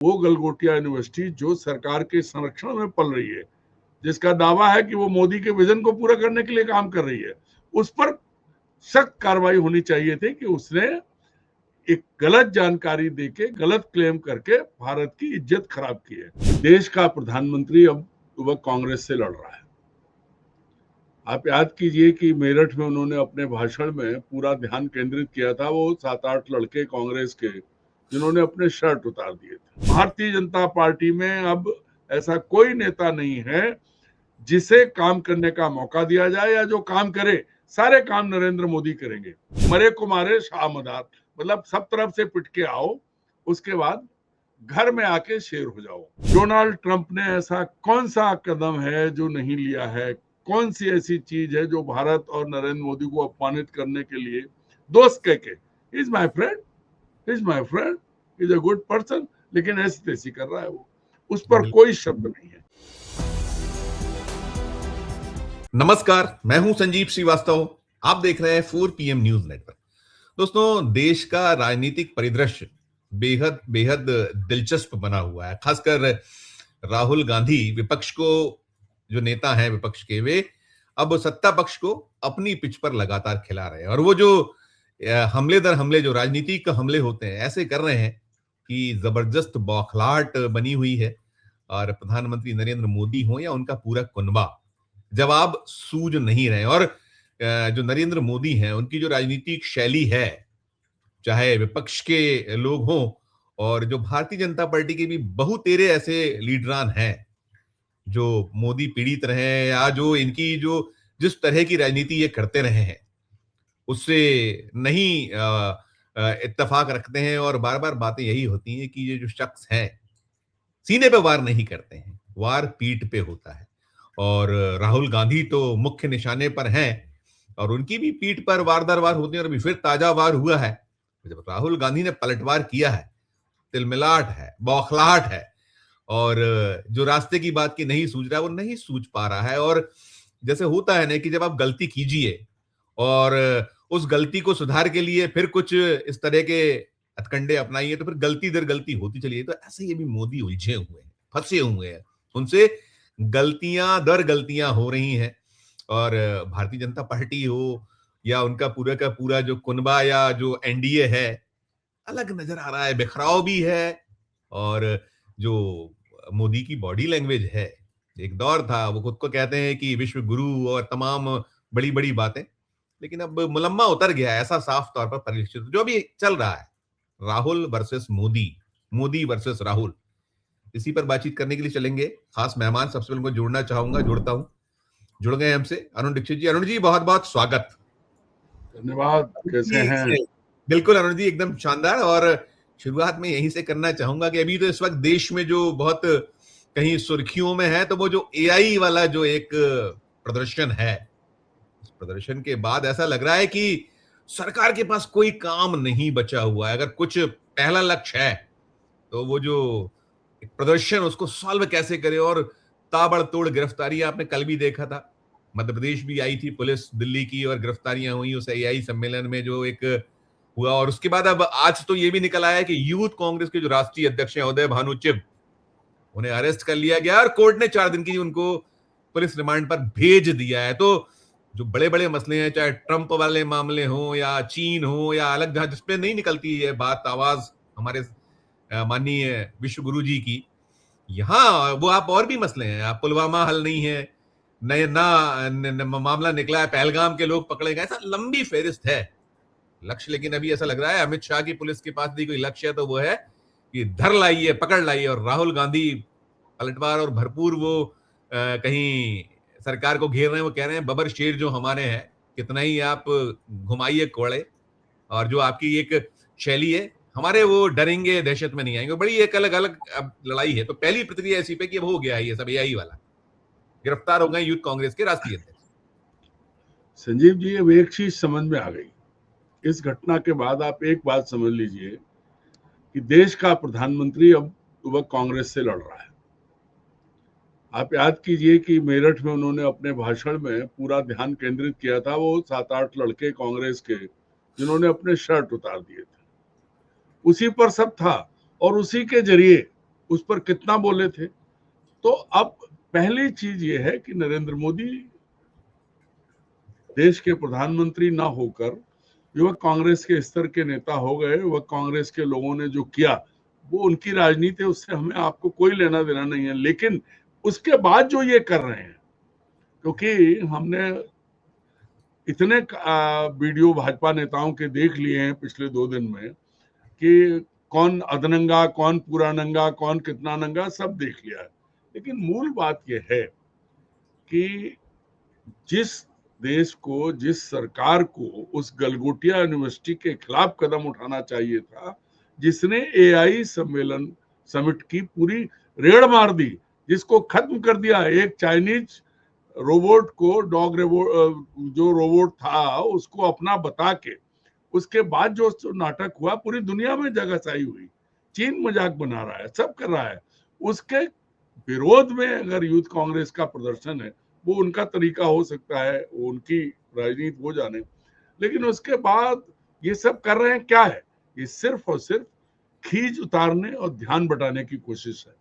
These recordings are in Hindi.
वो गलगोटिया यूनिवर्सिटी जो सरकार के संरक्षण में पल रही है, जिसका दावा है कि वो मोदी के विजन को पूरा करने के लिए काम कर रही है, उस पर सख्त कार्रवाई होनी चाहिए थी कि उसने एक गलत जानकारी देके गलत क्लेम करके भारत की इज्जत खराब की है। देश का प्रधानमंत्री अब वह कांग्रेस से लड़ रहा है। आप याद कीजिए कि मेरठ में उन्होंने अपने भाषण में पूरा ध्यान केंद्रित किया था वो 7-8 लड़के कांग्रेस के, जिन्होंने अपने शर्ट उतार दिए थे। भारतीय जनता पार्टी में अब ऐसा कोई नेता नहीं है जिसे काम करने का मौका दिया जाए, या जो काम करे सारे काम नरेंद्र मोदी करेंगे। मरे को मारे शाह मदार, मतलब सब तरफ से पिट के आओ, उसके बाद घर में आके शेर हो जाओ। डोनाल्ड ट्रंप ने ऐसा कौन सा कदम है जो नहीं लिया है? कौन सी ऐसी चीज है जो भारत और नरेंद्र मोदी को अपमानित करने के लिए दोस्त कह के is my friend is a good person, लेकिन ऐसी तैसी कर रहा है वो, उस पर कोई शब्द नहीं है। नमस्कार, मैं हूं संजीव श्रीवास्तव। आप देख रहे हैं 4 PM न्यूज नेटवर्क। दोस्तों, देश का राजनीतिक परिदृश्य बेहद बेहद दिलचस्प बना हुआ है। खासकर राहुल गांधी विपक्ष को, जो नेता हैं विपक्ष के, वे अब सत्ता पक्ष को अपनी पिच पर लगातार खिला रहे हैं। और वो जो हमले दर हमले, जो राजनीतिक हमले होते हैं, ऐसे कर रहे हैं कि जबरदस्त बौखलाहट बनी हुई है। और प्रधानमंत्री नरेंद्र मोदी हो या उनका पूरा कुनबा, जवाब सूझ नहीं रहे। और जो नरेंद्र मोदी हैं, उनकी जो राजनीतिक शैली है, चाहे विपक्ष के लोग हों और जो भारतीय जनता पार्टी के भी बहुतेरे ऐसे लीडरान हैं जो मोदी पीड़ित रहे, या जो इनकी जो जिस तरह की राजनीति ये करते रहे हैं उससे नहीं इत्तेफाक रखते हैं। और बार बार बातें यही होती हैं कि ये जो शख्स हैं सीने पे वार नहीं करते हैं, वार पीठ पे होता है। और राहुल गांधी तो मुख्य निशाने पर हैं और उनकी भी पीठ पर वार दर वार होते हैं। और अभी फिर ताजा वार हुआ है, जब राहुल गांधी ने पलटवार किया है। तिलमिलाट है, बौखलाहट है, और जो रास्ते की बात की नहीं सूझ रहा है वो नहीं सूझ पा रहा है। और जैसे होता है ना कि जब आप गलती कीजिए और उस गलती को सुधार के लिए फिर कुछ इस तरह के हथकंडे अपनाइए, तो फिर गलती दर गलती होती चली है। तो ऐसे ही भी मोदी उलझे हुए हैं, फंसे हुए हैं, उनसे गलतियां दर गलतियां हो रही हैं। और भारतीय जनता पार्टी हो या उनका पूरा का पूरा जो कुनबा या जो एनडीए है, अलग नजर आ रहा है, बिखराव भी है। और जो मोदी की बॉडी लैंग्वेज है, एक दौर था वो खुद को कहते हैं कि विश्व गुरु और तमाम बड़ी बड़ी बातें, लेकिन अब मुलम्मा उतर गया है, ऐसा साफ तौर पर परिलक्षित जो भी चल रहा है। राहुल वर्सेस मोदी, मोदी वर्सेस राहुल, इसी पर बातचीत करने के लिए चलेंगे। खास मेहमान सबसे पहले जोड़ना चाहूंगा, जोड़ता हूं, जुड़ गए हमसे अरुण दीक्षित जी। अरुण जी, बहुत बहुत स्वागत। धन्यवाद। कैसे हैं? बिल्कुल अरुण जी, एकदम शानदार। और शुरुआत में यहीं से करना चाहूंगा कि अभी तो इस वक्त देश में जो बहुत कहीं सुर्खियों में है, तो वो जो एआई वाला जो एक प्रदर्शन है, इस प्रदर्शन के बाद ऐसा लग रहा है कि सरकार के पास कोई काम नहीं बचा हुआ है। अगर कुछ पहला लक्ष्य है तो वो जो प्रदर्शन, उसको सॉल्व कैसे करे। और ताबड़तोड़ गिरफ्तारी आपने कल भी देखा था, मध्य प्रदेश भी आई थी पुलिस दिल्ली की, और गिरफ्तारियां हुई उस एआई सम्मेलन में जो एक हुआ। और उसके बाद अब आज तो ये भी निकल आया कि यूथ कांग्रेस के जो राष्ट्रीय अध्यक्ष हैं उदय भानु चिब, उन्हें अरेस्ट कर लिया गया और कोर्ट ने 4 दिन की उनको पुलिस रिमांड पर भेज दिया है। तो जो बड़े बड़े मसले हैं, चाहे ट्रंप वाले मामले हो या चीन हो या अलग, जहां जिसपे नहीं निकलती है बात, आवाज हमारे माननीय विश्व गुरु जी की, यहाँ वो आप और भी मसले हैं। आप पुलवामा हल नहीं है, नए ना मामला निकला है, पहलगाम के लोग पकड़े गए, ऐसा लंबी फेरिस्त है लक्ष्य। लेकिन अभी ऐसा लग रहा है अमित शाह की पुलिस के पास भी कोई लक्ष्य है तो वो है कि धर लाइए, पकड़ लाइए। और राहुल गांधी पलटवार और भरपूर वो कहीं सरकार को घेर रहे हैं। वो कह रहे हैं बबर शेर जो हमारे हैं, कितना ही आप घुमाइए कोड़े, और जो आपकी एक शैली है, हमारे वो डरेंगे, दहशत में नहीं आएंगे। बड़ी एक अलग अलग अब लड़ाई है। तो पहली प्रतिक्रिया ऐसी पे कि अब हो गया है ये सब एआई वाला, गिरफ्तार हो गए यूथ कांग्रेस के राष्ट्रीय अध्यक्ष। संजीव जी, अब एक चीज समझ में आ गई इस घटना के बाद। आप एक बात समझ लीजिए कि देश का प्रधानमंत्री अब वह कांग्रेस से लड़ रहा है। आप याद कीजिए कि मेरठ में उन्होंने अपने भाषण में पूरा ध्यान केंद्रित किया था वो 7-8 लड़के कांग्रेस के, जिन्होंने अपने शर्ट उतार दिए थे। उसी पर सब था, और उसी के जरिए उस पर कितना बोले थे। तो अब पहली चीज ये है कि नरेंद्र मोदी देश के प्रधानमंत्री ना होकर युवक कांग्रेस के स्तर के नेता हो गए। युवक कांग्रेस के लोगों ने जो किया वो उनकी राजनीति है, उससे हमें आपको कोई लेना देना नहीं है। लेकिन उसके बाद जो ये कर रहे हैं, क्योंकि हमने इतने वीडियो भाजपा नेताओं के देख लिए हैं पिछले 2 दिन में कि कौन अधनंगा, कौन पूरा नंगा, कौन कितना नंगा, सब देख लिया है। लेकिन मूल बात यह है कि जिस देश को, जिस सरकार को उस गलगोटिया यूनिवर्सिटी के खिलाफ कदम उठाना चाहिए था, जिसने एआई सम्मेलन समिट की पूरी रेड़ मार दी, जिसको खत्म कर दिया, एक चाइनीज रोबोट को, जो रोबोट था उसको अपना बता के, उसके बाद जो नाटक हुआ, पूरी दुनिया में जगहसाई हुई। चीन मजाक बना रहा है, सब कर रहा है। उसके विरोध में अगर यूथ कांग्रेस का प्रदर्शन है, वो उनका तरीका हो सकता है, वो उनकी राजनीति हो जाने, लेकिन उसके बाद ये सब कर रहे हैं क्या है? ये सिर्फ और सिर्फ खींच उतारने और ध्यान बटाने की कोशिश है।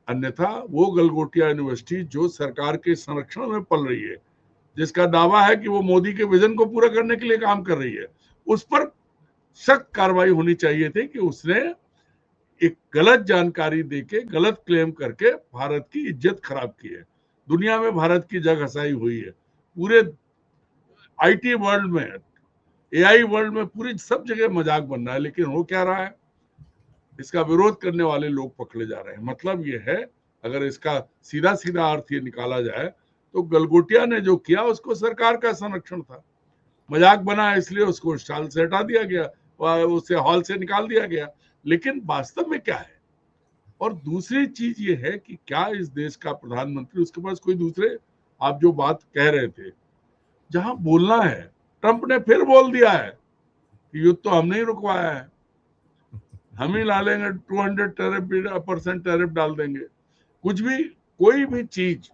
अन्यथा वो गलगोटिया यूनिवर्सिटी जो सरकार के संरक्षण में पल रही है, जिसका दावा है कि वो मोदी के विजन को पूरा करने के लिए काम कर रही है, उस पर सख्त कार्रवाई होनी चाहिए थी कि उसने एक गलत जानकारी देके, गलत क्लेम करके भारत की इज्जत खराब की है। दुनिया में भारत की जग हसाई हुई है, पूरे आईटी वर्ल्ड में, एआई वर्ल्ड में, पूरी सब जगह मजाक बन रहा है। लेकिन हो क्या रहा है? इसका विरोध करने वाले लोग पकड़े जा रहे हैं। मतलब ये है, अगर इसका सीधा सीधा अर्थ ये निकाला जाए तो गलगोटिया ने जो किया उसको सरकार का संरक्षण था, मजाक बना इसलिए उसको स्टॉल से हटा दिया गया, उसे हॉल से निकाल दिया गया। लेकिन वास्तव में क्या है? और दूसरी चीज ये है कि क्या इस देश का प्रधानमंत्री, उसके पास कोई दूसरे, आप जो बात कह रहे थे, जहां बोलना है, ट्रंप ने फिर बोल दिया है कि युद्ध तो हमने ही रुकवाया है, हम ही डालेंगे 200% टैरिफ डाल देंगे। कुछ भी, कोई भी चीज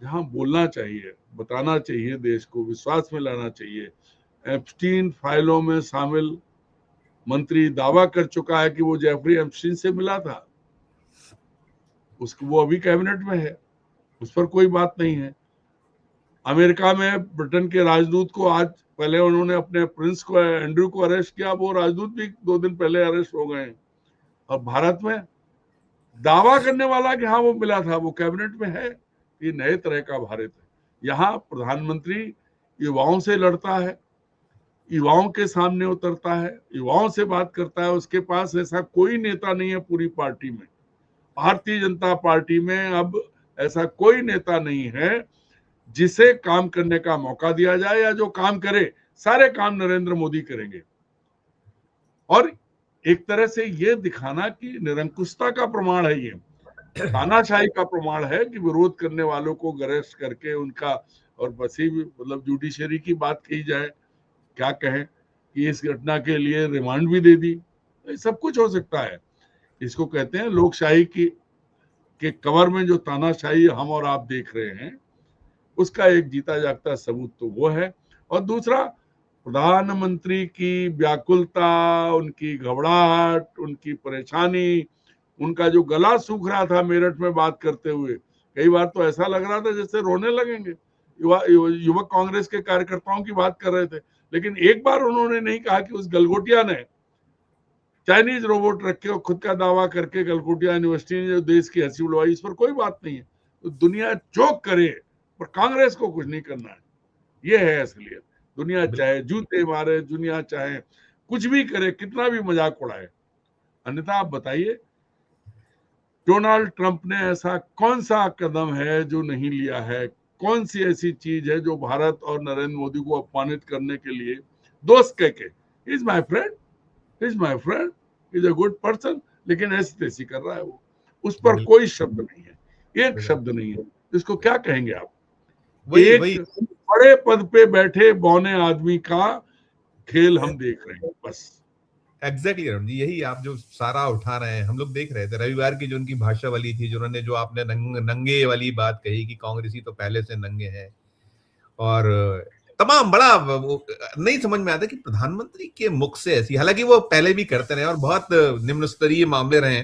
जहां बोलना चाहिए, बताना चाहिए, देश को विश्वास में लाना चाहिए। एप्स्टीन फाइलों में शामिल मंत्री दावा कर चुका है कि वो जेफरी एप्स्टीन से मिला था, उसको, वो अभी कैबिनेट में है, उस पर कोई बात नहीं है। अमेरिका में ब्रिटेन के राजदूत को आज, पहले उन्होंने अपने प्रिंस को, एंड्रू को अरेस्ट किया, वो राजदूत भी 2 दिन पहले अरेस्ट हो गए। और भारत में दावा करने वाला कि हाँ वो मिला था, वो कैबिनेट में है। ये नए तरह का भारत है। यहाँ प्रधानमंत्री युवाओं से लड़ता है, युवाओं के सामने उतरता है, युवाओं से बात करता है। उसके पास ऐसा कोई नेता नहीं है पूरी पार्टी में, भारतीय जनता पार्टी में अब ऐसा कोई नेता नहीं है जिसे काम करने का मौका दिया जाए, या जो काम करे सारे काम नरेंद्र मोदी करेंगे। और एक तरह से ये दिखाना कि निरंकुशता का प्रमाण है, ये तानाशाही का प्रमाण है कि विरोध करने वालों को अरेस्ट करके उनका, और बस ही मतलब जुडिशरी की बात कही जाए, क्या कहें कि इस घटना के लिए रिमांड भी दे दी, सब कुछ हो सकता है। इसको कहते हैं लोकशाही की के कवर में जो तानाशाही हम और आप देख रहे हैं, उसका एक जीता जागता सबूत तो वो है। और दूसरा, प्रधानमंत्री की व्याकुलता, उनकी घबराहट, उनकी परेशानी, उनका जो गला सूख रहा था मेरठ में बात करते हुए, कई बार तो ऐसा लग रहा था जैसे रोने लगेंगे। युवक कांग्रेस के कार्यकर्ताओं की बात कर रहे थे, लेकिन एक बार उन्होंने नहीं कहा कि उस गलगोटिया ने चाइनीज रोबोट रखे और खुद का दावा करके गलगोटिया यूनिवर्सिटी ने जो देश की हंसी उड़वाई, इस पर कोई बात नहीं है। तो दुनिया जो करे, पर कांग्रेस को कुछ नहीं करना है, ये है असलियत। दुनिया चाहे जूते मारे, दुनिया चाहे कुछ भी करे, कितना भी मजाक उड़ाए। अन्यथा आप बताइए, डोनाल्ड ट्रंप ने ऐसा कौन सा कदम है जो नहीं लिया है? कौन सी ऐसी चीज है जो भारत और नरेंद्र मोदी को अपमानित करने के लिए दोस्त कह के, is my friend, is my friend, is a good person, लेकिन ऐसी तैसी कर रहा है वो। उस पर कोई शब्द नहीं है, एक शब्द नहीं है। इसको क्या कहेंगे आप? एक बड़े पद पे बैठे बौने आदमी का खेल हम देख रहे हैं, बस। एग्जैक्टली अरुण जी, यही आप जो सारा उठा रहे हैं, हम लोग देख रहे थे रविवार की जो उनकी भाषा वाली थी, जो उन्होंने, जो आपने नंगे वाली बात कही कि कांग्रेसी तो पहले से नंगे हैं, और तमाम बड़ा वो नहीं समझ में आता कि प्रधानमंत्री के मुख से ऐसी, हालांकि वो पहले भी करते रहे और बहुत निम्न स्तरीय मामले रहे,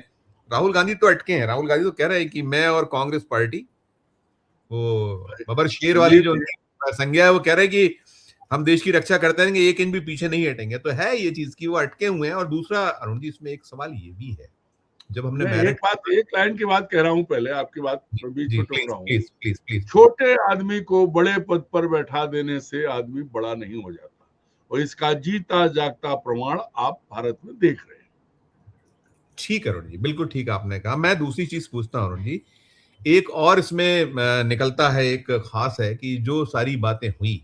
राहुल गांधी तो अटके हैं। राहुल गांधी तो कह रहे हैं कि मैं और कांग्रेस पार्टी, वो बबर शेर वाली ये जो उनकी संज्ञा है, वो कह रहे हैं कि हम देश की रक्षा करते रहेंगे, एक इंच भी पीछे नहीं हटेंगे। तो है ये चीज की वो अटके हुए हैं। और दूसरा अरुण जी, इसमें एक सवाल ये भी है, जब हमने मैं मेरिट, एक लाइन की बात कह रहा हूँ, पहले आपकी बात बीच जी में टोक प्लीज रहा हूँ। Please please please. छोटे आदमी को बड़े पद पर बैठा देने से आदमी बड़ा नहीं हो जाता, और इसका जीता जागता प्रमाण आप भारत में देख रहे हैं। ठीक है अरुण जी, बिल्कुल ठीक आपने कहा। मैं दूसरी चीज पूछता हूँ अरुण जी, एक और इसमें निकलता है, एक खास है कि जो सारी बातें हुई,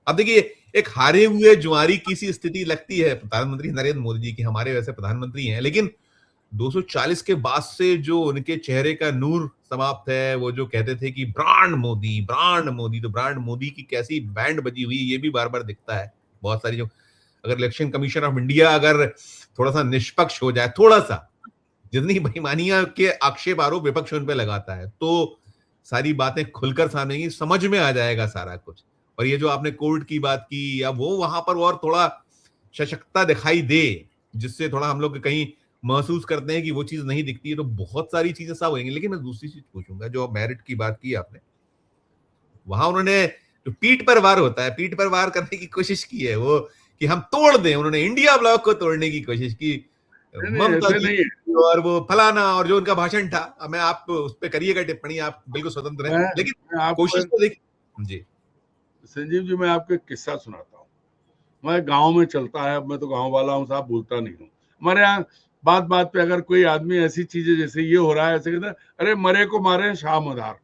अब देखिए, एक हारे हुए जुआरी की सी स्थिति लगती है प्रधानमंत्री नरेंद्र मोदी जी की। हमारे वैसे प्रधानमंत्री हैं, लेकिन 240 के बाद से जो उनके चेहरे का नूर समाप्त है, वो जो कहते थे कि ब्रांड मोदी, ब्रांड मोदी, तो ब्रांड मोदी की कैसी बैंड बजी हुई, ये भी बार बार दिखता है। बहुत सारी जो, अगर इलेक्शन कमीशन ऑफ इंडिया अगर थोड़ा सा निष्पक्ष हो जाए, थोड़ा सा, जितनी बेईमानियां के आक्षेप आरोप विपक्ष उन पे लगाता है, तो सारी बातें खुलकर सामने की समझ में आ जाएगा सारा कुछ। और ये जो आपने कोर्ट की बात की, या वो वहां पर और थोड़ा सशक्तता दिखाई दे, जिससे थोड़ा हम लोग कहीं महसूस करते हैं कि वो चीज नहीं दिखती है, तो बहुत सारी चीजें साफ होंगी। लेकिन मैं दूसरी चीज पूछूंगा, जो मेरिट की बात की आपने, वहां उन्होंने जो पीठ पर वार होता है, पीठ पर वार करने की कोशिश की है, वो कि हम तोड़ दें, उन्होंने इंडिया ब्लॉक को तोड़ने की कोशिश की, नहीं नहीं, ममता ऐसे जी, नहीं है। और वो फलाना, और जो उनका भाषण था, अब मैं आप उस पर करिएगा टिप्पणी, आप बिल्कुल स्वतंत्र हैं, लेकिन मैं आपको कोशिश तो देखिए जी। संजीव जी, मैं आपको एक किस्सा सुनाता हूँ। मैं गांव में चलता है, अब मैं तो गांव वाला हूँ साहब, भूलता नहीं हूँ। हमारे यहाँ बात बात पे अगर कोई आदमी ऐसी चीजें, जैसे ये हो रहा है, ऐसे कहते हैं, अरे मरे को मारे शाह मदार,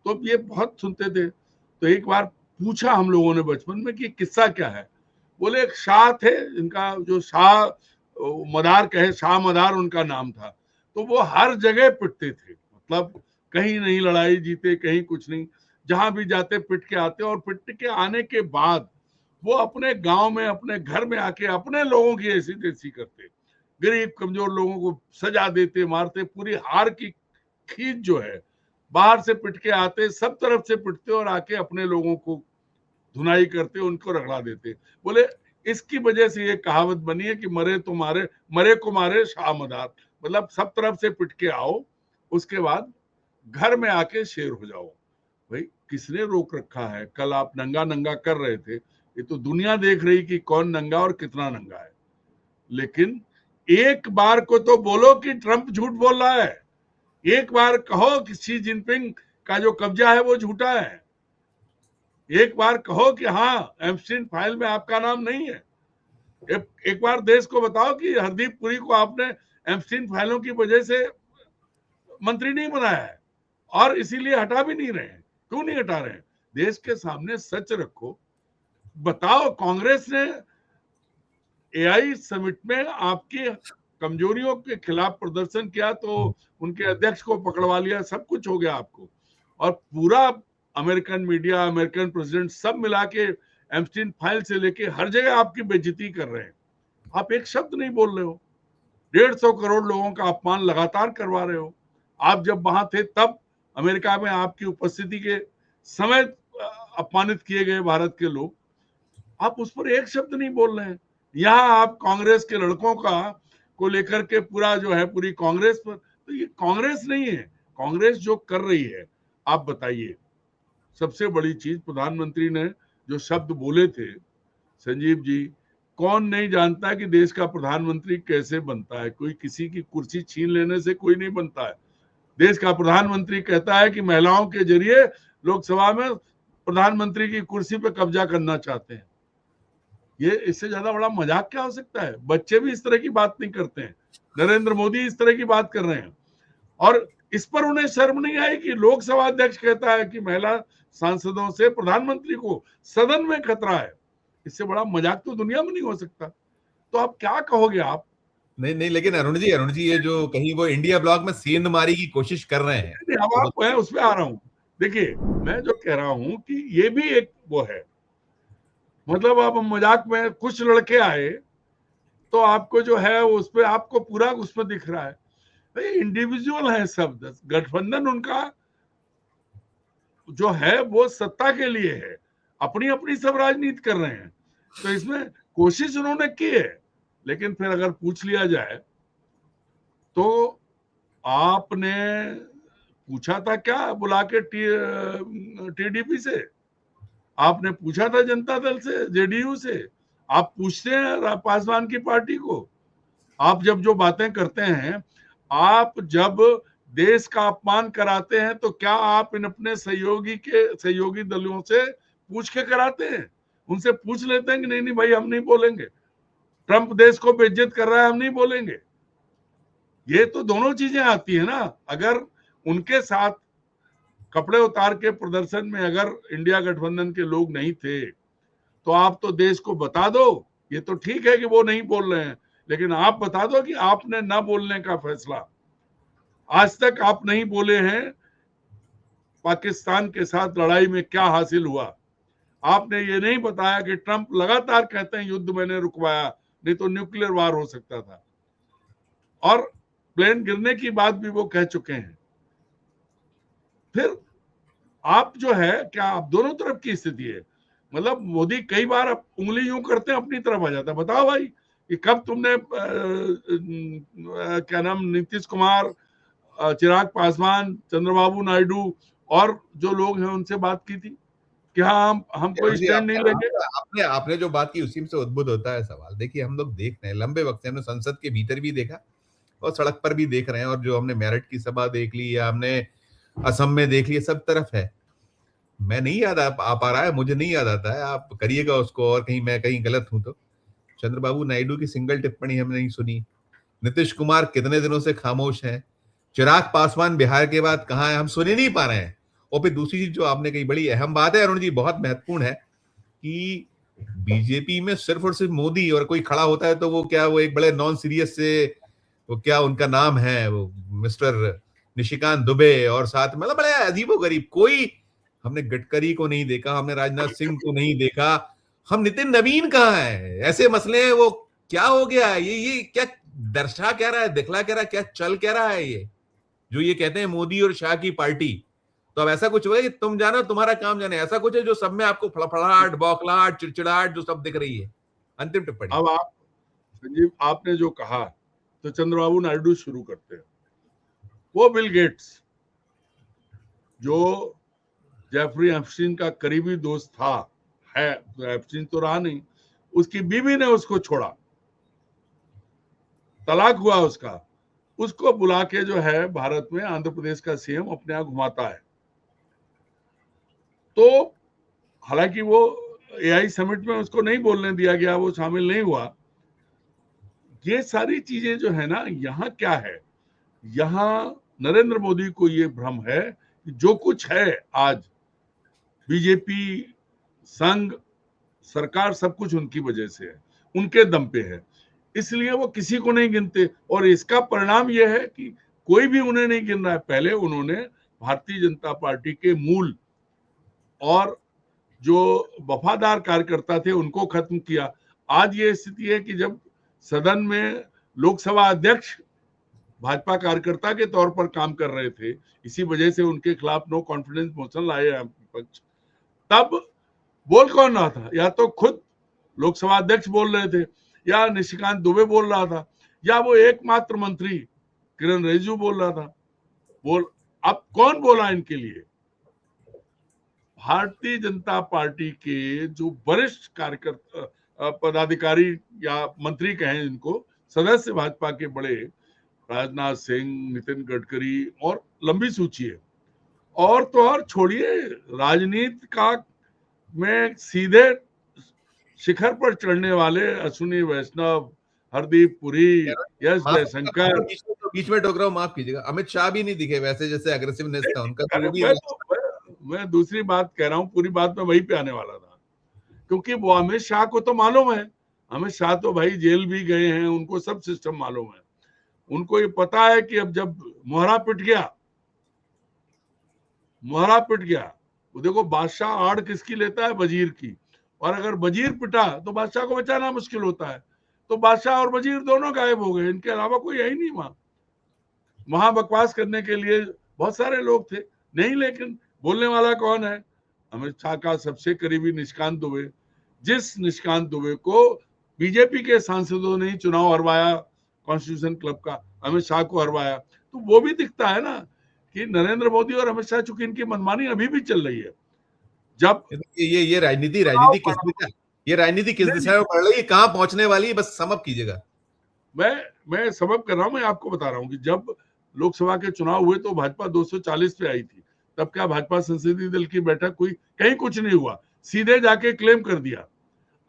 तो ये बहुत सुनते थे। तो एक बार पूछा हम लोगों ने बचपन में कि किस्सा क्या है। बोले एक शाह थे, इनका जो शाह मदार कहे, शाह मदार उनका नाम था। तो वो हर जगह पिटते थे, मतलब कहीं नहीं लड़ाई जीते, कहीं कुछ नहीं, जहां भी जाते पिट के आते। और पिट के आने के बाद वो अपने गांव में, अपने घर में आके अपने लोगों की ऐसी तैसी करते, गरीब कमजोर लोगों को सजा देते, मारते। पूरी हार की खींच जो है, बाहर से पिट के आते, सब तरफ से पिटते, और आके अपने लोगों को धुनाई करते, उनको रगड़ा देते। बोले इसकी वजह से ये कहावत बनी है कि मरे तो मारे, मरे को मारे शाह मदार, मतलब सब तरफ से पिट के आओ, उसके बाद घर में आके शेर हो जाओ। भाई किसने रोक रखा है? कल आप नंगा नंगा कर रहे थे, ये तो दुनिया देख रही कि कौन नंगा और कितना नंगा है। लेकिन एक बार को तो बोलो कि ट्रंप झूठ बोल रहा है, एक बार कहो कि शी जिनपिंग का जो कब्जा है वो झूठा है, एक बार कहो कि हाँ एप्स्टीन फाइल में आपका नाम नहीं है। एक बार देश को बताओ कि हरदीप पुरी को आपने एप्स्टीन फाइलों की वजह से मंत्री नहीं बनाया है, और इसीलिए हटा भी नहीं रहे हैं। क्यों नहीं हटा रहे हैं? देश के सामने सच रखो, बताओ। कांग्रेस ने एआई समिट में आपकी कमजोरियों के खिलाफ प्रदर्शन किया, तो उनके अध्यक्ष को पकड़वा लिया, सब कुछ हो गया आपको। और पूरा अमेरिकन मीडिया, अमेरिकन प्रेसिडेंट, सब मिला के एप्स्टीन फाइल से लेके हर जगह आपकी बेइज्जती कर रहे हैं। आप एक शब्द नहीं बोल रहे हो, 150 करोड़ लोगों का अपमान लगातार करवा रहे हो। आप जब वहां थे तब अमेरिका में आपकी उपस्थिति के समय अपमानित किए गए भारत के लोग, आप उस पर एक शब्द नहीं बोल रहे हैं। यहाँ आप कांग्रेस के लड़कों का को लेकर के पूरा जो है, पूरी कांग्रेस पर, तो ये कांग्रेस नहीं है। कांग्रेस जो कर रही है, आप बताइए। सबसे बड़ी चीज, प्रधानमंत्री ने जो शब्द बोले थे संजीव जी, कौन नहीं जानता कि देश का प्रधानमंत्री कैसे बनता है? कोई किसी की कुर्सी छीन लेने से कोई नहीं बनता है। देश का प्रधानमंत्री कहता है कि महिलाओं के जरिए लोकसभा में प्रधानमंत्री की कुर्सी पे कब्जा करना चाहते हैं। ये इससे ज्यादा बड़ा मजाक क्या हो सकता है? बच्चे भी इस तरह की बात नहीं करते हैं। नरेंद्र मोदी इस तरह की बात कर रहे हैं, और इस पर उन्हें शर्म नहीं आई कि लोकसभा अध्यक्ष कहता है कि महिला सांसदों से प्रधानमंत्री को सदन में खतरा है। इससे बड़ा मजाक तो दुनिया में नहीं हो सकता। तो आप क्या कहोगे? आप नहीं नहीं, लेकिन अरुण जी, ये जो कहीं वो इंडिया ब्लॉक में सेंधमारी की कोशिश कर रहे हैं, अब आप, मैं उस पर आ रहा हूं। देखिए, मैं जो कह रहा हूं कि ये भी एक वो है, मतलब अब मजाक में कुछ लड़के आए तो आपको जो है उस पर आपको पूरा उसमें दिख रहा है। भाई इंडिविजुअल है सब, गठबंधन उनका जो है वो सत्ता के लिए है, अपनी अपनी सब राजनीति कर रहे हैं। तो इसमें कोशिश उन्होंने की है, लेकिन फिर अगर पूछ लिया जाए तो आपने पूछा था क्या बुला के टीडीपी से? आपने पूछा था जनता दल से, जेडीयू से? आप पूछते हैं पासवान की पार्टी को? आप जब जो बातें करते हैं, आप जब देश का अपमान कराते हैं, तो क्या आप इन अपने सहयोगी दलों से पूछ के कराते हैं? उनसे पूछ लेते हैं कि नहीं नहीं भाई हम नहीं बोलेंगे, ट्रंप देश को बेइज्जत कर रहा है, हम नहीं बोलेंगे। ये तो दोनों चीजें आती है ना। अगर उनके साथ कपड़े उतार के प्रदर्शन में अगर इंडिया गठबंधन के लोग नहीं थे, तो आप तो देश को बता दो। ये तो ठीक है कि वो नहीं बोल रहे हैं, लेकिन आप बता दो कि आपने ना बोलने का फैसला आज तक आप नहीं बोले हैं। पाकिस्तान के साथ लड़ाई में क्या हासिल हुआ, आपने ये नहीं बताया कि ट्रंप लगातार कहते हैं युद्ध मैंने रुकवाया, नहीं तो न्यूक्लियर वार हो सकता था, और प्लेन गिरने की बात भी वो कह चुके हैं। फिर आप जो है, क्या आप दोनों तरफ की स्थिति है? मतलब मोदी कई बार उंगली यूं करते हैं अपनी तरफ आ जाता है। बताओ भाई कि कब तुमने क्या नाम, नीतीश कुमार, चिराग पासवान, चंद्रबाबू नायडू और जो लोग हैं उनसे बात की थी कि हाँ हम कोई स्टैंड नहीं लेंगे? आपने आपने जो बात की उसी से उद्भुत होता है सवाल। देखिए हम लोग देख रहे हैं लंबे वक्त से, हमने संसद के भीतर भी देखा और सड़क पर भी देख रहे हैं, और जो हमने मेरठ की सभा देख ली या हमने असम में देख ली, सब तरफ है। मैं नहीं याद आ पा रहा है, मुझे नहीं याद आता है, आप करिएगा उसको, और कहीं मैं कहीं गलत हूं तो। चंद्रबाबू नायडू की सिंगल टिप्पणी हमने नहीं सुनी। नीतीश कुमार कितने दिनों से खामोश हैं। चिराग पासवान बिहार के बाद कहाँ है, हम सुन ही नहीं पा रहे हैं। और फिर दूसरी चीज जो आपने कही, बड़ी अहम बात है अरुण जी, बहुत महत्वपूर्ण है, कि बीजेपी में सिर्फ और सिर्फ मोदी, और कोई खड़ा होता है तो वो क्या, वो एक बड़े नॉन सीरियस से, वो क्या उनका नाम है, वो मिस्टर निशिकांत दुबे, और साथ मतलब बड़े अजीबोगरीब। कोई, हमने गडकरी को नहीं देखा, हमने राजनाथ सिंह को नहीं देखा, हम नितिन नवीन कहाँ है? ऐसे मसले हैं, वो क्या हो गया? ये क्या दर्शा क्या रहा है, दिखला क्या रहा है, क्या चल क्या रहा है? ये जो ये कहते हैं मोदी और शाह की पार्टी, तो अब ऐसा कुछ हुआ कि तुम जानो तुम्हारा काम जाने, ऐसा कुछ है जो सब में आपको फड़फड़ाहट, बौखलाहट, चिड़चिड़ाहट जो सब दिख रही है? अंतिम टिप्पणी। अब आप संजीव, आपने जो कहा, तो चंद्रबाबू नायडू शुरू करते हैं। वो बिल गेट्स, जो जेफरी एप्स्टीन का करीबी दोस्त था, है तो एप्स्टीन तो रहा नहीं, उसकी बीवी ने उसको छोड़ा, तलाक हुआ उसका, उसको बुला के जो है भारत में आंध्र प्रदेश का सीएम अपने यहाँ घुमाता है। तो हालांकि वो एआई समिट में उसको नहीं बोलने दिया गया, वो शामिल नहीं हुआ। ये सारी चीजें जो है ना, यहाँ क्या है, यहाँ नरेंद्र मोदी को ये भ्रम है कि जो कुछ है आज, बीजेपी, संघ, सरकार, सब कुछ उनकी वजह से है, उनके दम पे है, इसलिए वो किसी को नहीं गिनते। और इसका परिणाम यह है कि कोई भी उन्हें नहीं गिन रहा है। पहले उन्होंने भारतीय जनता पार्टी के मूल और जो वफादार कार्यकर्ता थे उनको खत्म किया। आज ये स्थिति है कि जब सदन में लोकसभा अध्यक्ष भाजपा कार्यकर्ता के तौर पर काम कर रहे थे, इसी वजह से उनके खिलाफ नो कॉन्फिडेंस मोशन लाए विपक्ष, तब बोल कौन रहा था? या तो खुद लोकसभा अध्यक्ष बोल रहे थे, या निशिकांत दुबे बोल रहा था, या वो एकमात्र मंत्री किरण रिजिजू बोल रहा था। अब कौन बोला इनके लिए? भारतीय जनता पार्टी के जो वरिष्ठ कार्यकर्ता, पदाधिकारी या मंत्री कहें इनको, सदस्य भाजपा के बड़े, राजनाथ सिंह, नितिन गडकरी, और लंबी सूची है। और तो और छोड़िए, राजनीति का में सीधे शिखर पर चढ़ने वाले अश्विनी वैष्णव, हरदीप पुरी, एस जयशंकर, बीच में टोक रहा हूं, माफ कीजिएगा, अमित शाह भी नहीं दिखे वैसे, जैसे अग्रेसिवनेस था उनका, तो वो भी मैं दूसरी बात कह रहा हूँ, पूरी बात में वही पे आने वाला था। क्योंकि वो अमित शाह को तो मालूम है, अमित शाह तो भाई जेल भी गए हैं, उनको सब सिस्टम मालूम है। उनको ये पता है कि अब जब मोहरा पिट गया, वो देखो, बादशाह आड़ किसकी लेता है? वजीर की। और अगर वजीर पिटा तो बादशाह को बचाना मुश्किल होता है। तो बादशाह और वजीर दोनों गायब हो गए, इनके अलावा कोई है ही नहीं वहां बकवास करने के लिए बहुत सारे लोग थे नहीं, लेकिन बोलने वाला कौन है? अमित शाह का सबसे करीबी निशिकांत दुबे, जिस निशिकांत दुबे को बीजेपी के सांसदों ने चुनाव हरवाया, कॉन्स्टिट्यूशन क्लब का, अमित शाह को हरवाया, तो वो भी दिखता है ना कि नरेंद्र मोदी और अमित शाह, चूंकि इनकी मनमानी अभी भी चल रही है। जब ये राजनीति किस दिशा, ये राजनीति किस दिशा में बढ़ रही है, कहां पहुंचने वाली है, बस समझ कीजिएगा। मैं सबब कर रहा हूं, मैं आपको बता रहा हूं कि जब लोकसभा के चुनाव हुए तो भाजपा 240 पे आई थी। तब क्या भाजपा संसदीय दल की बैठक हुई? कहीं कुछ नहीं हुआ, सीधे जाके क्लेम कर दिया।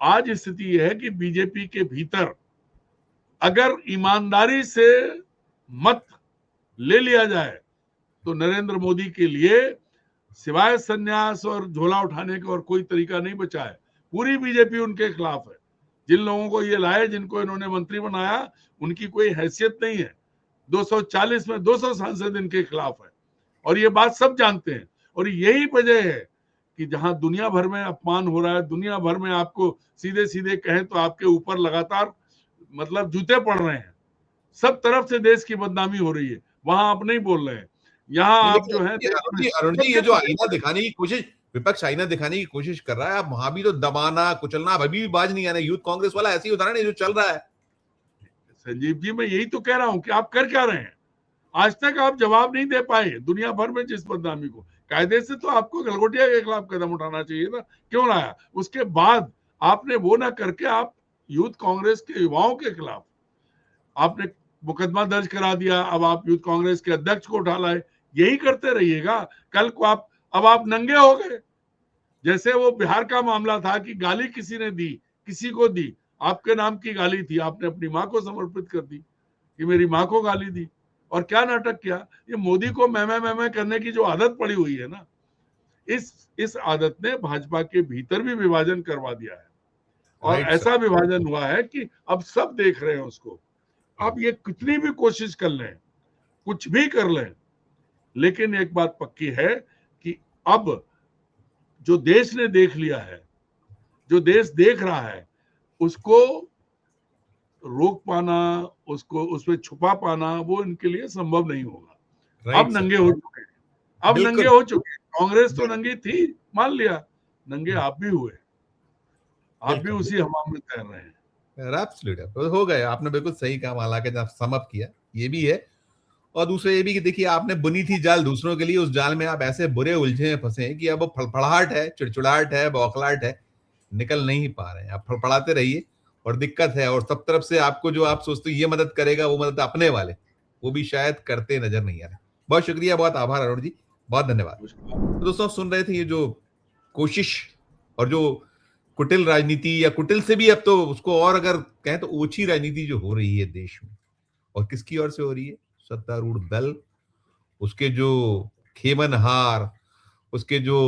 आज स्थिति यह है कि बीजेपी के भीतर अगर ईमानदारी से मत ले लिया जाए तो नरेंद्र मोदी के लिए सिवाय संन्यास और झोला उठाने का और कोई तरीका नहीं बचा है। पूरी बीजेपी उनके खिलाफ है। जिन लोगों को ये लाए, जिनको इन्होंने मंत्री बनाया, उनकी कोई हैसियत नहीं है। 240 में 200 सांसद इनके खिलाफ है और ये बात सब जानते हैं। और यही वजह है कि जहां दुनिया भर में अपमान हो रहा है, दुनिया भर में आपको सीधे सीधे कहें तो आपके ऊपर लगातार मतलब जूते पड़ रहे हैं, सब तरफ से देश की बदनामी हो रही है, वहां आप नहीं बोल रहे हैं। यहाँ आप जो है अरुण जी, ये जो आईना दिखाने की कोशिश, विपक्ष आईना दिखाने की कोशिश कर रहा है, आप वहां भी तो दबाना कुचलना, अभी भी बाज नहीं आ रहा। यूथ कांग्रेस वाला ऐसे ही उदाहरण है जो चल रहा है। संजीव जी, मैं यही तो कह रहा हूं कि आप कर क्या रहे हैं। आज तक आप जवाब नहीं दे पाए दुनिया भर में जिस बदनामी को। कायदे से तो आपको गलगोटिया के खिलाफ कदम उठाना चाहिए था, क्यों लाया? उसके बाद आपने वो ना करके आप यूथ कांग्रेस के युवाओं के खिलाफ आपने मुकदमा दर्ज करा दिया। अब आप यूथ कांग्रेस के अध्यक्ष को उठा लाए। यही करते रहिएगा, कल को आप नंगे हो गए। जैसे वो बिहार का मामला था कि गाली किसी ने दी, किसी को दी, आपके नाम की गाली थी, आपने अपनी मां को समर्पित कर दी कि मेरी मां को गाली दी। और क्या नाटक किया। ये मोदी को मैं करने की जो आदत पड़ी हुई है ना, इस आदत ने भाजपा के भीतर भी विभाजन करवा दिया है। और ऐसा विभाजन हुआ है कि अब सब देख रहे हैं उसको। अब ये कितनी भी कोशिश कर लें, कुछ भी कर लें, लेकिन एक बात पक्की है कि अब जो देश ने देख लिया है, जो देश देख रहा है, उसको रोक पाना, उसको उसमें छुपा पाना, वो इनके लिए संभव नहीं होगा। अब नंगे हो चुके हैं, अब नंगे हो चुके हैं। कांग्रेस तो नंगी थी, मान लिया, नंगे आप भी हुए, आप भी उसी हवा में तैर रहे हैं। एब्सोल्युटली हो गए, आपने बिल्कुल सही कहा, हालांकि जब सम अप किया, ये भी है। और दूसरा ये भी कि देखिए, आपने बुनी थी जाल दूसरों के लिए, उस जाल में आप ऐसे बुरे उलझे फंसे हैं कि अब फड़फड़ाहट है, चिड़चिड़ाहट है, बौखलाहट है, निकल नहीं पा रहे हैं। आप फड़फड़ाते रहिए और दिक्कत है, और सब तरफ से आपको जो आप सोचते हो ये मदद करेगा, वो मदद अपने वाले वो भी शायद करते नजर नहीं आ रहे। बहुत शुक्रिया, बहुत आभार अरुण जी, बहुत धन्यवाद। तो दोस्तों, सुन रहे थे ये जो कोशिश और जो कुटिल राजनीति, या कुटिल से भी अब तो उसको और अगर कहें तो ओछी राजनीति जो हो रही है देश में, और किसकी ओर से हो रही है? सत्तारूढ़ दल, उसके जो खेमनहार, उसके जो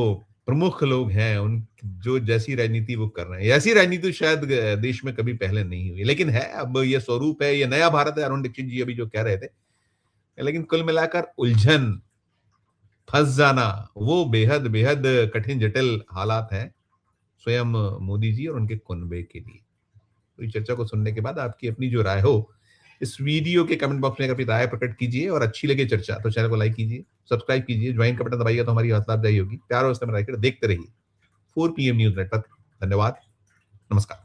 प्रमुख लोग हैं, उन जो जैसी राजनीति वो कर रहे हैं, ऐसी राजनीति शायद देश में कभी पहले नहीं हुई। लेकिन है, अब ये स्वरूप है, ये नया भारत है, अरुण दीक्षित जी अभी जो कह रहे थे। लेकिन कुल मिलाकर उलझन, फंस जाना, वो बेहद बेहद कठिन जटिल हालात हैं स्वयं मोदी जी और उनके कुनबे के लिए। तो इस चर्चा को सुनने के बाद आपकी अपनी जो राय हो, इस वीडियो के कमेंट बॉक्स में अपनी राय प्रकट कीजिए। और अच्छी लगे चर्चा तो चैनल को लाइक कीजिए, सब्सक्राइब कीजिए, ज्वाइन का बटन दबाइएगा तो हमारी हौसला अफजाई होगी। प्यार और देखते रहिए 4 PM न्यूज नेटवर्क। धन्यवाद, नमस्कार।